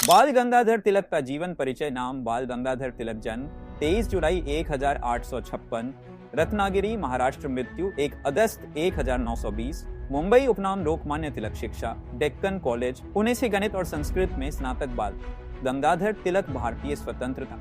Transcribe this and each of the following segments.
बाल गंगाधर तिलक का जीवन परिचय। नाम बाल गंगाधर तिलक, जन्म 23 जुलाई 1856, रत्नागिरी महाराष्ट्र। मृत्यु 1 अगस्त 1920, मुंबई। उपनाम लोकमान्य तिलक। शिक्षा डेक्कन कॉलेज पुणे से गणित और संस्कृत में स्नातक। बाल गंगाधर तिलक भारतीय स्वतंत्रता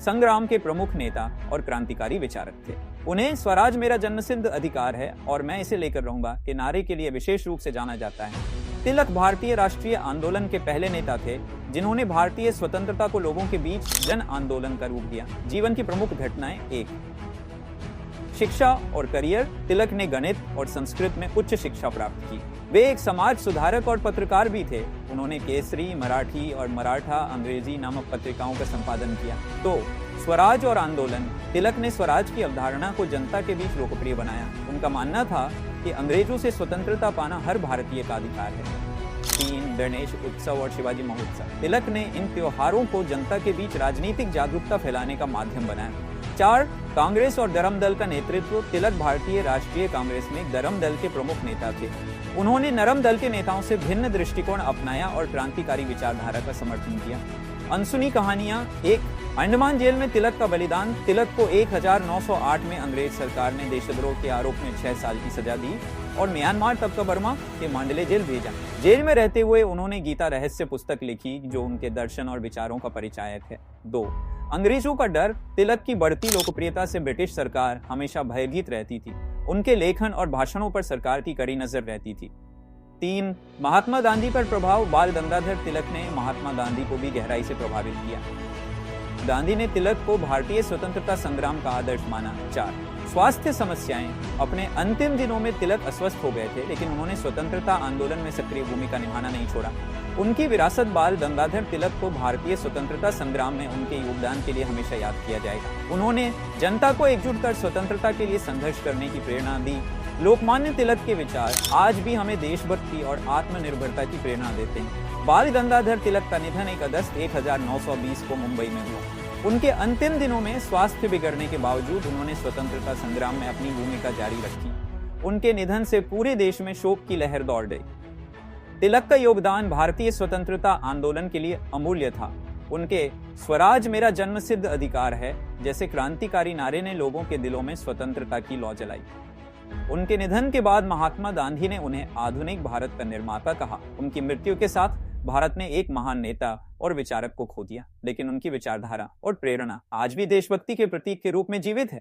संग्राम के प्रमुख नेता और क्रांतिकारी विचारक थे। उन्हें स्वराज मेरा जन्मसिद्ध अधिकार है और मैं इसे लेकर रहूंगा के नारे के लिए विशेष रूप से जाना जाता है। तिलक भारतीय राष्ट्रीय आंदोलन के पहले नेता थे जिन्होंने भारतीय स्वतंत्रता को लोगों के बीच जन आंदोलन का रूप दिया। जीवन की प्रमुख घटनाएं। 1 शिक्षा और करियर। तिलक ने गणित और संस्कृत में उच्च शिक्षा प्राप्त की। वे एक समाज सुधारक और पत्रकार भी थे। उन्होंने केसरी, मराठी और मराठा अंग्रेजी नामक पत्रिकाओं का संपादन किया। 2 स्वराज और आंदोलन। तिलक ने स्वराज की अवधारणा को जनता के बीच लोकप्रिय बनाया। उनका मानना था कि अंग्रेजों से स्वतंत्रता पाना हर भारतीय का अधिकार है। 3 गणेश उत्सव और शिवाजी महोत्सव। तिलक ने इन त्योहारों को जनता के बीच राजनीतिक जागरूकता फैलाने का माध्यम बनाया। 4 कांग्रेस और धर्म दल का नेतृत्व। तिलक भारतीय राष्ट्रीय कांग्रेस में धर्म दल के प्रमुख नेता थे। उन्होंने नरम दल के नेताओं से भिन्न दृष्टिकोण अपनाया और क्रांतिकारी विचारधारा का समर्थन किया। अनसुनी कहानियां। 1 अंडमान जेल में तिलक का बलिदान। तिलक को 1908 में अंग्रेज सरकार ने देशद्रोह के आरोप में 6 साल की सजा दी और म्यांमार तब का बर्मा के मांडले जेल भेजा। जेल में रहते हुए उन्होंने गीता रहस्य पुस्तक लिखी जो उनके दर्शन और विचारों का परिचायक है। 2 अंग्रेजों का डर। तिलक की बढ़ती लोकप्रियता से ब्रिटिश सरकार हमेशा भयभीत रहती थी। उनके लेखन और भाषणों पर सरकार की कड़ी नजर रहती थी। 3 महात्मा गांधी पर प्रभाव। बाल गंगाधर तिलक ने महात्मा गांधी को भी गहराई से प्रभावित किया। गांधी ने तिलक को भारतीय स्वतंत्रता संग्राम का आदर्श माना। 4 स्वास्थ्य समस्याएं। अपने अंतिम दिनों में तिलक अस्वस्थ हो गए थे, लेकिन उन्होंने स्वतंत्रता आंदोलन में सक्रिय भूमिका निभाना नहीं छोड़ा। उनकी विरासत बाल गंगाधर तिलक को भारतीय स्वतंत्रता संग्राम में उनके योगदान के लिए हमेशा याद किया जाएगा। उन्होंने जनता को एकजुट कर स्वतंत्रता के लिए संघर्ष करने की प्रेरणा दी। लोकमान्य तिलक के विचार आज भी हमें देशभक्ति और आत्मनिर्भरता की प्रेरणा देते हैं। बाल गंगाधर तिलक का निधन 1 अगस्त 1920 को मुंबई में हुआ। उनके अंतिम दिनों में स्वास्थ्य बिगड़ने के बावजूद उन्होंने स्वतंत्रता संग्राम में अपनी भूमिका जारी रखी। उनके निधन से पूरे देश में शोक की लहर दौड़ गई। तिलक का योगदान भारतीय स्वतंत्रता आंदोलन के लिए अमूल्य था। उनके स्वराज मेरा जन्मसिद्ध अधिकार है जैसे क्रांतिकारी नारे ने लोगों के दिलों में स्वतंत्रता की लौ जलाई। उनके निधन के बाद महात्मा गांधी ने उन्हें आधुनिक भारत का निर्माता कहा। उनकी मृत्यु के साथ भारत ने एक महान नेता और विचारक को खो दिया, लेकिन उनकी विचारधारा और प्रेरणा आज भी देशभक्ति के प्रतीक के रूप में जीवित है।